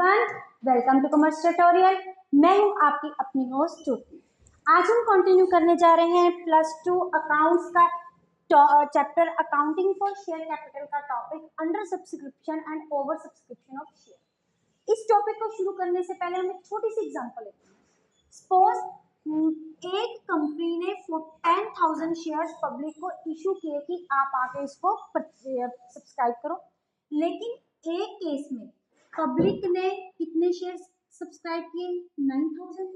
Everyone, welcome to commerce tutorial. मैं हूं आपकी अपनी होस्ट ज्योति। आज हम कंटिन्यू करने जा रहे हैं +2 अकाउंट्स का chapter accounting for share capital का topic under subscription and over subscription of share. इस टॉपिक को शुरू करने से पहले हम एक छोटी सी एग्जांपल लेते हैं। सपोज एक कंपनी ने 10,000 शेयर्स पब्लिक को इशू किए कि आप आके इसको सब्सक्राइब करो, लेकिन एक केस में पब्लिक ने कितने शेयर सब्सक्राइब किए? 9,000।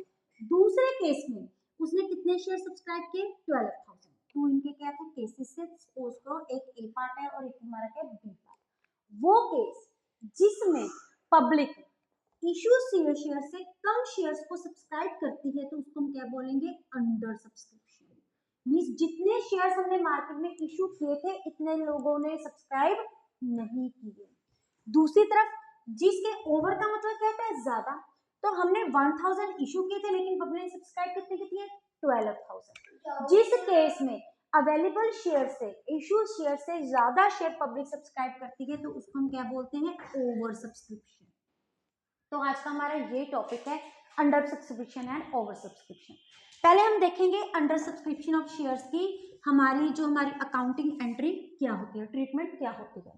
दूसरे केस में उसने कितने शेयर सब्सक्राइब किए? 12,000। तो इनके क्या थे केसेस से? सपोज करो एक ए पार्ट है और एक हमारा क्या बी पार्ट। वो केस जिसमें पब्लिक इशू शेयर से कम शेयर्स को सब्सक्राइब करती है तो उसको हम क्या बोलेंगे? Under subscription. मींस जितने शेयर्स हमने मार्केट में इशू किए थे इतने लोगों ने सब्सक्राइब नहीं किए। दूसरी तरफ जिसके ओवर का मतलब क्या होता है? ज्यादा। तो हमने 1000 इशू किए थे लेकिन पब्लिक ने सब्सक्राइब कितने की है? 12,000। जिस केस में अवेलेबल शेयर से इशू शेयर से ज्यादा शेयर पब्लिक सब्सक्राइब करती है तो उसको हम क्या बोलते हैं? Over subscription. तो आज का हमारा ये टॉपिक है under subscription and over subscription. पहले हम देखेंगे अंडर सब्सक्रिप्शन ऑफ शेयर्स की हमारी अकाउंटिंग एंट्री क्या होती है, ट्रीटमेंट क्या होती है।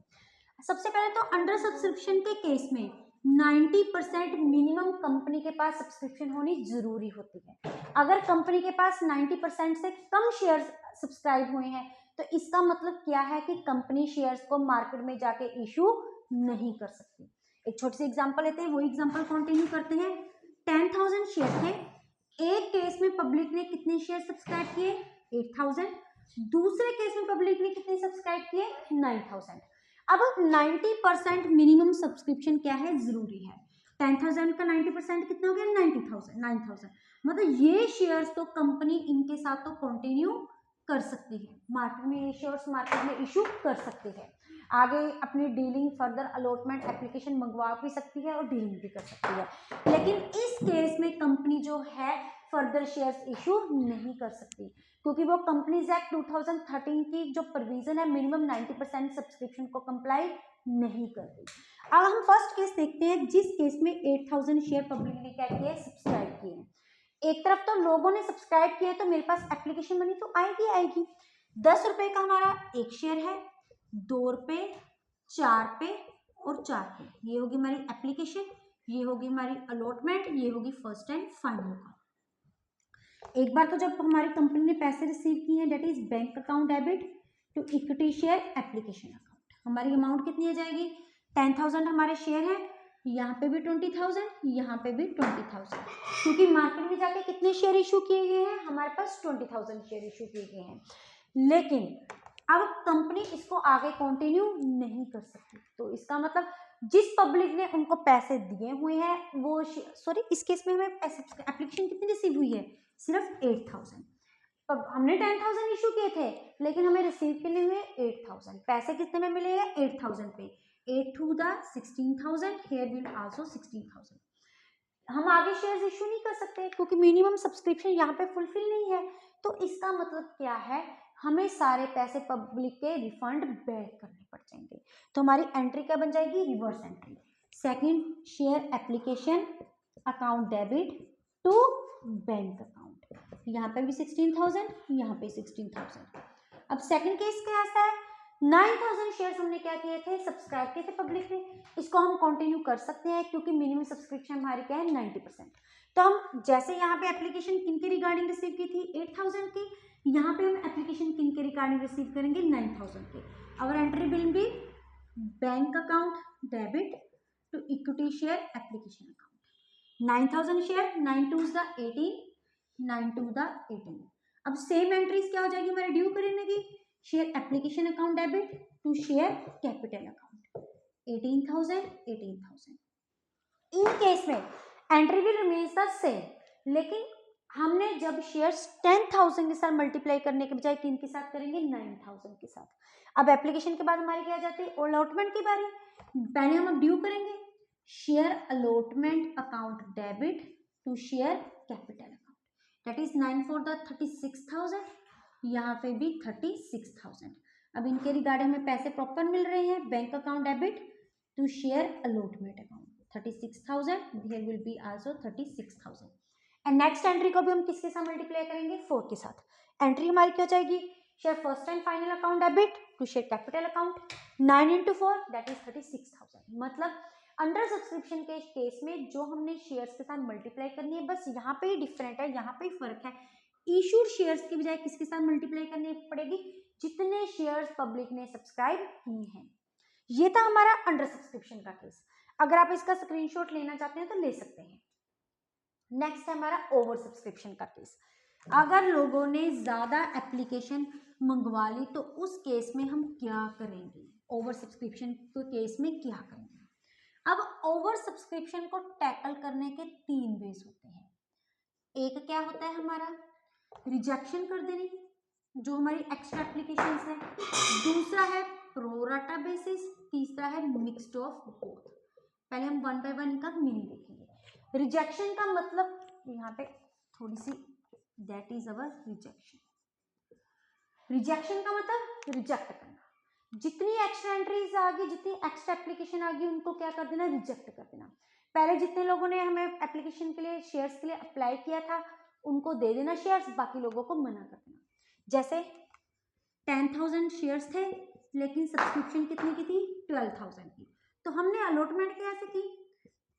सबसे पहले तो अंडर सब्सक्रिप्शन के केस में 90% मिनिमम कंपनी के पास सब्सक्रिप्शन होनी जरूरी होती है। अगर कंपनी के पास 90% से कम शेयर सब्सक्राइब हुए हैं तो इसका मतलब क्या है कि कंपनी शेयर्स को मार्केट में जाके इशू नहीं कर सकती। एक छोटी सी एग्जांपल लेते हैं, वो एग्जांपल कंटिन्यू करते हैं। 10,000 शेयर थे, एक केस में पब्लिक ने कितने शेयर सब्सक्राइब किए? 8,000। दूसरे केस में पब्लिक ने कितने सब्सक्राइब किए? 9,000। अब 90% मिनिमम सब्सक्रिप्शन क्या है? जरूरी है। 10,000 का 90% कितना हो गया? 9,000। मतलब ये शेयर्स तो कंपनी इनके साथ तो कंटिन्यू कर सकती है, मार्केट में ये शेयर्स मार्केट में इशू कर सकती है, आगे अपनी डीलिंग फर्दर अलॉटमेंट एप्लीकेशन मंगवा भी सकती है और डीलिंग भी कर सकती है। लेकिन इस केस में कंपनी जो है फर्दर शेयर्स इशू नहीं कर सकती क्योंकि वो कंपनीज एक्ट 2013 की जो प्रोविजन है मिनिमम 90% सब्सक्रिप्शन को कंप्लाई नहीं कर रही। अब हम फर्स्ट केस देखते हैं जिस केस में 8,000 शेयर पब्लिक ने क्या किया? सब्सक्राइब किए हैं। एक तरफ तो लोगों ने सब्सक्राइब किया तो मेरे पास एप्लीकेशन मनी तो आएगी। 10 रुपए का हमारा एक शेयर है, 2 रुपए, 4 पे और 4 पे। ये होगी हमारी एप्लीकेशन, ये होगी हमारी अलॉटमेंट, ये होगी फर्स्ट एंड फाइनल का। एक बार तो जब हमारी कंपनी ने पैसे रिसीव किए हैं, that is bank account debit to equity share application account. हमारी अमाउंट कितनी आ जाएगी? 10,000 हमारे शेयर है, यहाँ पे भी 20,000, यहाँ पे भी 20,000। क्योंकि मार्केट में जाके कितने शेयर इशू किए गए हैं? हमारे पास 20,000 शेयर इशू किए गए हैं। लेकिन अब कंपनी इसको आगे कंटिन्यू नहीं कर सकती। तो इसका मतलब जिस पब्लिक ने उनको पैसे दिए हुए हैं वो इस केस में हमें एप्लीकेशन कितनी रिसीव हुई है? सिर्फ 8,000। अब हमने 10,000 इशू किए थे लेकिन हमें रिसीव कितने हुए? 8,000। पैसे कितने में मिले हैं? 8,000 पे। 8 to the 16,000, here will also 16,000। हम आगे शेयर्स इशू नहीं कर सकते क्योंकि मिनिमम सब्सक्रिप्शन यहाँ पे फुलफिल नहीं है। तो इसका मतलब क्या है? हमें सारे पैसे पब्लिक के रिफंड बैक करने पड़ जाएंगे। तो हमारी एंट्री क्या बन जाएगी? Reverse entry. Second, share application account debit to bank account. यहाँ पे भी 16,000, यहाँ पे 16,000। अब सेकंड केस क्या आता है? 9,000 शेयर्स हमने क्या किए थे? सब्सक्राइब किए थे पब्लिक ने। इसको हम कंटिन्यू कर सकते हैं क्योंकि मिनिमम सब्सक्रिप्शन हमारी क्या है? 90%। तो हम जैसे यहाँ पे एप्लीकेशन किन के रिगार्डिंग रिसीव की थी? 8,000 की। यहाँ पे हम एप्लीकेशन किन के रिगार्डिंग रिसीव करेंगे? 9,000 के। Our entry will be bank account debit to equity share application account. 9,000 share, 9 2 the 18, 9 2 the 18। अब सेम एंट्रीज क्या हो जाएगी हमारे ड्यू करने की? Share application account debit to share capital account 18,000, 18,000। In case में एंट्री भी रिमेन्स द सेम, लेकिन हमने जब शेयर्स 10,000 के साथ मल्टीप्लाई करने के बजाय किन के साथ करेंगे? 9,000 के साथ। अब एप्लीकेशन के बाद हमारी क्या आ जाती है? अलॉटमेंट की बारी। पहले हम अब ड्यू करेंगे share allotment account debit to share capital account, that is 9 4 the 36,000, यहाँ पे भी 36,000। अब इनके रिगार्डिंग में पैसे प्रॉपर मिल रहे हैं। Bank account debit to share allotment account. 36,000, there will be also 36,000। And next entry को भी हम किसके साथ मल्टीप्लाई करेंगे, 4 के साथ। एंट्री हमारी क्या हो जाएगी, share first and final account debit to share capital account, 9 into 4 that is 36,000। मतलब अंडर सब्सक्रिप्शन के केस में जो हमने शेयर्स के साथ मल्टीप्लाई करनी है, बस यहाँ पे ही डिफरेंट है, यहाँ पे ही फर्क है। इशूड शेयर्स की बजाय किसके साथ मल्टीप्लाई करनी पड़ेगी, जितने शेयर्स पब्लिक ने सब्सक्राइब किए हैं। ये था हमारा अंडर सब्सक्रिप्शन का केस। अगर आप इसका स्क्रीनशॉट लेना चाहते हैं तो ले सकते हैं। नेक्स्ट है हमारा ओवर सब्सक्रिप्शन का केस। अगर लोगों ने ज्यादा एप्लीकेशन मंगवा ली तो उस केस में हम क्या करेंगे, ओवर सब्सक्रिप्शन के केस में क्या करेंगे। अब ओवर सब्सक्रिप्शन को टैकल करने के 3 वेज होते हैं। एक क्या होता है हमारा रिजेक्शन कर देनी, जो हमारी एक्स्ट्रा एप्लीकेशंस है। दूसरा है प्रोराटा बेसिस, तीसरा है मिक्स्ड ऑफ बोथ। पहले हम वन बाय वन का मीनिंग देखेंगे। रिजेक्शन का मतलब यहाँ पे थोड़ी सी, that is our rejection. Rejection का मतलब रिजेक्ट करना। जितनी एक्स्ट्रा एंट्रीज आ गई, जितनी एक्स्ट्रा एप्लीकेशन आ गई, उनको क्या कर देना, रिजेक्ट कर देना। पहले जितने लोगों ने हमें एप्लीकेशन के लिए शेयर्स के लिए अप्लाई किया था उनको दे देना शेयर्स, बाकी लोगों को मना कर देना। जैसे 10,000 शेयर्स थे लेकिन सब्सक्रिप्शन कितनी की थी, 12,000 की। तो हमने अलॉटमेंट कैसे की,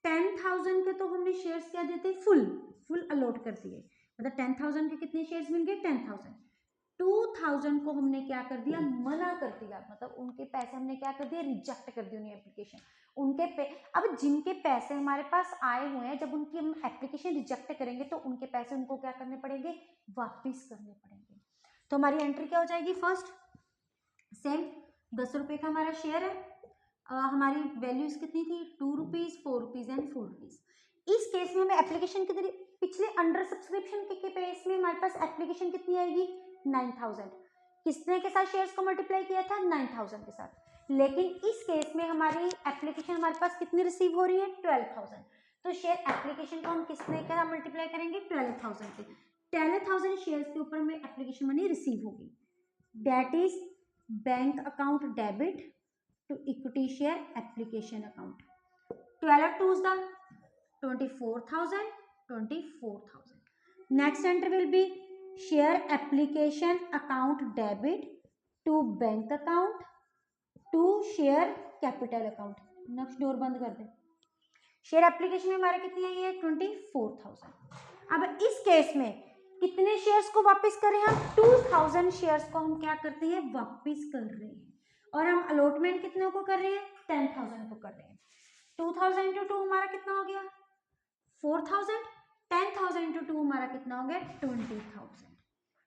10,000 के तो हमने शेयर्स क्या देते, फुल अलॉट कर दिए। मतलब 10,000 के कितने शेयर्स मिल गए, 10,000। 2,000 को हमने क्या कर दिया, मना कर दिया। मतलब उनके पैसे हमने क्या कर दिया, रिजेक्ट कर दी उन्हें एप्लीकेशन। उनके अब जिनके पैसे हमारे पास आए हुए हैं, जब उनकी हम एप्लीकेशन रिजेक्ट करेंगे तो उनके पैसे उनको क्या करने पड़ेंगे, वापिस करने पड़ेंगे। तो हमारी एंट्री क्या हो जाएगी, फर्स्ट सेम 10 रुपये का हमारा शेयर है, हमारी वैल्यूज कितनी थी, 2 रुपीज, 4 रुपीज एंड 4 रुपीज। इस केस में हमें एप्लीकेशन कितनी, पिछले अंडर सब्सक्रिप्शन के केस में हमारे पास एप्लीकेशन कितनी आएगी, 9,000। किसने के साथ शेयर्स को मल्टीप्लाई किया था, 9,000 के साथ। लेकिन इस केस में हमारी एप्लीकेशन हमारे पास कितनी रिसीव हो रही है, 12,000। तो शेयर एप्लीकेशन को हम किसने का मल्टीप्लाई करेंगे, 12,000 से। 12,000 शेयर्स के ऊपर हमें एप्लीकेशन मनी रिसीव होगी, that is bank account debit to equity share application account. 12 2s the 24,000, 24,000. Next entry will be share application account debit to bank account to share capital account. Next door बंद कर दे। Share application में हमारा कितनी आई है, 24,000। अब इस case में कितने शेयर्स को वापस करें हम, 2,000 शेयर्स को हम क्या करते हैं, वापस कर रहे हैं। और हम अलॉटमेंट कितने को कर रहे हैं, 10,000 को कर रहे हैं। 2,000 इंटू 2 हमारा कितना हो गया, 4,000। 10,000 इंटू 2 हमारा कितना हो गया, 20,000।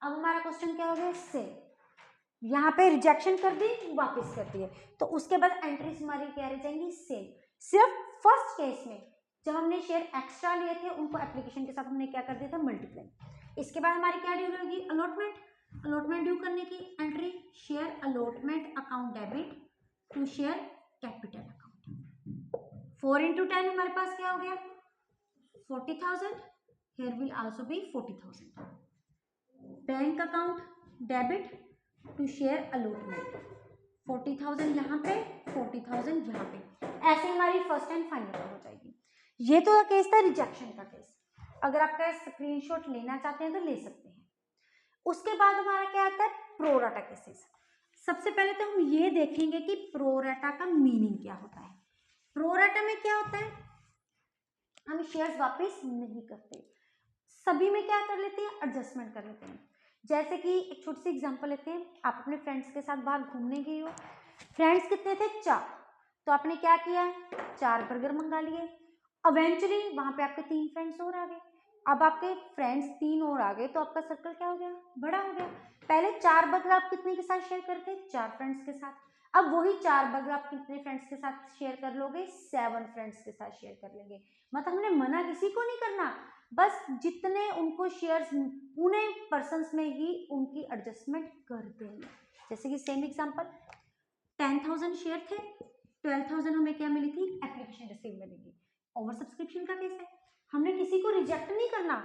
अब हमारा क्वेश्चन क्या हो गया, सेम। यहाँ पे रिजेक्शन कर दी, वापस कर दिए, तो उसके बाद एंट्रीज हमारी क्या रह जाएंगी, सेम। सिर्फ फर्स्ट केस में जब हमने शेयर एक्स्ट्रा लिए थे उनको एप्लीकेशन के साथ हमने क्या कर दिया था, मल्टीप्लाई। इसके बाद हमारी क्या ड्यू होगी, अलॉटमेंट। अलॉटमेंट ड्यू करने की entry, share allotment account debit to share capital account. 4 into 10 हमारे पास क्या हो गया, 40,000। Here will also be 40,000। Bank account debit to share allotment, 40,000 यहाँ पे, 40,000 यहाँ पे। ऐसे हमारी फर्स्ट एंड फाइनल हो जाएगी। ये तो केस था रिजेक्शन का केस। अगर आपका स्क्रीनशॉट लेना चाहते हैं तो ले सकते हैं। उसके बाद हमारा क्या आता है, प्रोराटा केसेस। सबसे पहले तो हम ये देखेंगे कि प्रोराटा का मीनिंग क्या होता है। प्रोराटा में क्या होता है, हम शेयर्स वापस नहीं करते, सभी में क्या कर लेते हैं, एडजस्टमेंट कर लेते हैं। जैसे कि एक छोटी सी एग्जांपल लेते हैं, आप अपने फ्रेंड्स के साथ बाहर घूमने गए हो, फ्रेंड्स कितने थे, 4। तो आपने क्या किया, 4 बर्गर मंगा लिए। इवेंचुअली वहां पे आपके 3 फ्रेंड्स और आ गए। अब आपके फ्रेंड्स 3 और आ गए तो आपका सर्कल क्या हो गया, बड़ा हो गया। पहले 4 बर्गर आप कितने के साथ शेयर करते, 4 फ्रेंड्स के साथ। अब वही 4 बर्गर आप कितने फ्रेंड्स के साथ शेयर कर लोगे, 7 फ्रेंड्स के साथ शेयर कर लेंगे। मतलब हमने मना किसी को नहीं करना, बस जितने उनको शेयर्स उन्हें पर्सन्स में ही उनकी एडजस्टमेंट कर देंगे। जैसे कि सेम एग्जांपल, 10,000 शेयर थे, 12,000 हमें क्या मिली थी, एप्लीकेशन रिसीव मिलेगी। ओवर सब्सक्रिप्शन का केस है, हमने किसी को रिजेक्ट नहीं करना,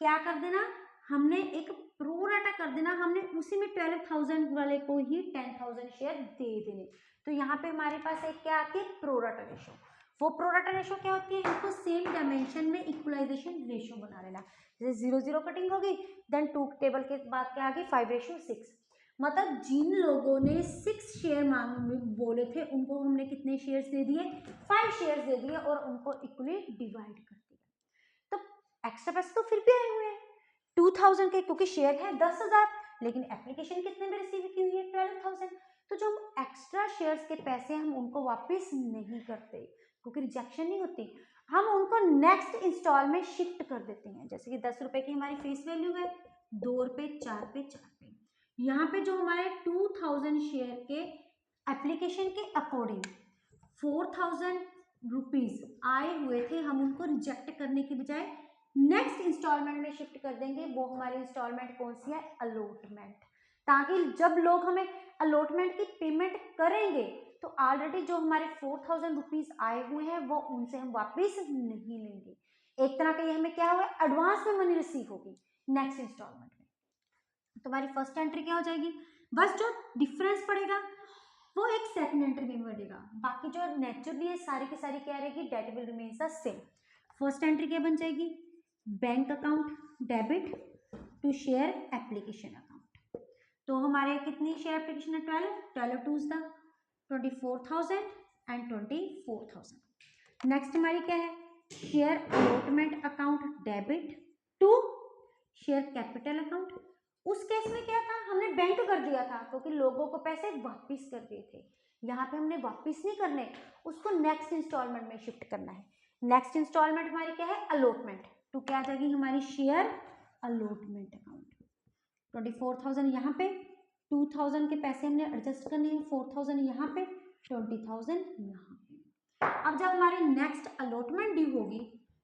क्या कर देना, हमने एक प्रोराटा कर देना, हमने उसी में 12,000 वाले को ही 10,000 शेयर दे देने। तो यहाँ पे हमारे पास एक क्या आती है, प्रोराटा रेशो। वो प्रोरेटा रेशो क्या होती है, इनको सेम डायमेंशन में इक्वलाइजेशन रेशो बना लेना। जैसे 0 0 कटिंग होगी, देन 2 टेबल के बाद क्या आ गई 5:6। मतलब जिन लोगों ने 6 शेयर बोले थे उनको हमने कितने शेयर्स दे दिए, 5 शेयर्स दे दिए और उनको इक्वली डिवाइड कर दिया। तो एक्स्ट्रा पैसे तो फिर भी आए हुए हैं 2000 के, क्योंकि शेयर है 10,000 लेकिन एप्लीकेशन कितने में रिसीव की हुई है 12,000। तो जो हम एक्स्ट्रा शेयर्स के पैसे हम उनको वापस नहीं करते क्योंकि रिजेक्शन नहीं होती, हम उनको नेक्स्ट इंस्टॉल में शिफ्ट कर देते हैं। जैसे कि 10 रुपए की हमारी फेस वैल्यू है, 2 रुपए 4 पे 4 पे, यहाँ पे जो हमारे 2000 शेयर के एप्लीकेशन के अकॉर्डिंग 4000 रुपीज आए हुए थे, हम उनको रिजेक्ट करने के बजाय नेक्स्ट इंस्टॉलमेंट में शिफ्ट कर देंगे। वो हमारी इंस्टॉलमेंट कौन सी है, अलॉटमेंट, ताकि जब लोग हमें अलॉटमेंट की पेमेंट करेंगे तो ऑलरेडी जो हमारे 4000 रुपीज आए हुए हैं वो उनसे हम वापस नहीं लेंगे। एक तरह का ये हमें क्या हुआ, एडवांस में मनी रिसीव होगी नेक्स्ट इंस्टॉलमेंट में। तुम्हारी फर्स्ट एंट्री क्या हो जाएगी, बस जो डिफरेंस पड़ेगा वो एक सेकंड एंट्री में बढ़ेगा, बाकी जो नेचुरली है सारी की सारी क्या रहेगी, date will remain the same. First entry क्या बन जाएगी, bank account debit to share application account. तो हमारे कितनी शेयर एप्लीकेशन है, 12 2s द 24,000 एंड 24,000। नेक्स्ट हमारी क्या है, share allotment account debit to share capital account. उस केस में क्या था, हमने बैंक कर दिया था क्योंकि लोगों को पैसे वापस कर दिए थे। यहाँ पे हमने वापस नहीं करने, उसको नेक्स्ट इंस्टॉलमेंट में शिफ्ट करना है। नेक्स्ट इंस्टॉलमेंट हमारी क्या है, अलॉटमेंट, तो क्या आ जाएगी हमारी शेयर अलॉटमेंट अकाउंट। 24,000 यहाँ पे, 2000 के पैसे हमने एडजस्ट करने हैं, 4000 यहाँ पे, 20,000 यहाँ पे। अब जब हमारी नेक्स्ट अलॉटमेंट ड्यू होगी,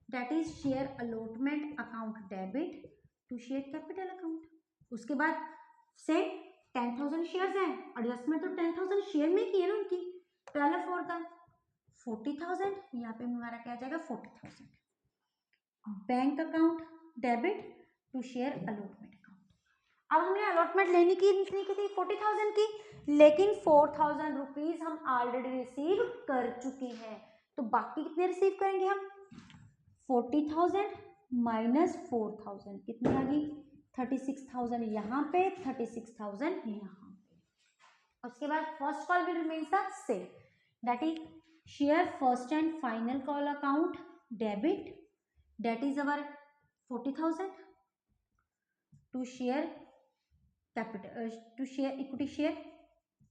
that is share allotment account debit to share capital account. उसके बाद सेम 10,000 शेयर्स हैं, एडजस्टमेंट तो 10,000 शेयर में की है ना उनकी, 12 4 का 40,000, यहाँ पे हमारा क्या आ जाएगा 40,000। Bank account debit to share allotment account. अब हमने अलॉटमेंट लेने की इतनी की थी 40,000 की, लेकिन 4,000 रुपीज हम ऑलरेडी रिसीव कर चुके हैं, तो बाकी कितने रिसीव करेंगे हम, 40,000 माइनस 4,000 कितनी आ गई 36,000 यहाँ पे, 36,000 यहाँ पे। उसके बाद first call will remains the same, that is share first and final call account debit, that is our 40,000 to share capital to share equity share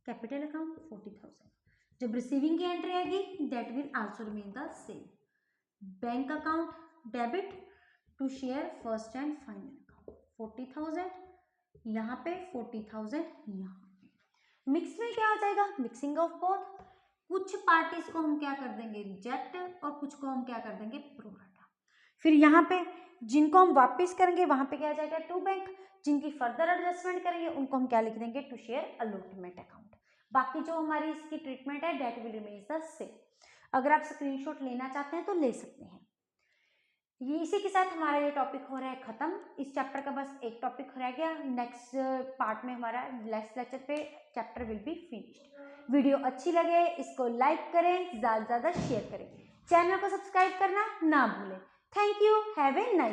capital account 40,000। जब रिसीविंग की एंट्री आएगी that will also remain the same, bank account debit to share first and final account 40,000 यहाँ पे, 40,000 यहाँ पे। Mix में क्या हो जाएगा, मिक्सिंग ऑफ बोथ। कुछ पार्टीज को हम क्या कर देंगे रिजेक्ट और कुछ को हम क्या कर देंगे प्रोराटा। फिर यहाँ पे जिनको हम वापस करेंगे वहां पे क्या आ जाएगा टू बैंक, जिनकी फर्दर एडजस्टमेंट करेंगे उनको हम क्या लिख देंगे टू शेयर अलॉटमेंट अकाउंट। बाकी जो हमारी इसकी ट्रीटमेंट है date will remain the same. अगर आप स्क्रीनशॉट लेना चाहते हैं तो ले सकते हैं। ये इसी के साथ हमारा ये टॉपिक हो रहा है खत्म। इस चैप्टर का बस एक टॉपिक रह गया, नेक्स्ट पार्ट में हमारा नेक्स्ट लेक्चर पे chapter will be finished. Video अच्छी लगे इसको लाइक करें, ज़्यादा से ज़्यादा शेयर करें, चैनल को सब्सक्राइब करना ना भूलें। Thank you, have a nice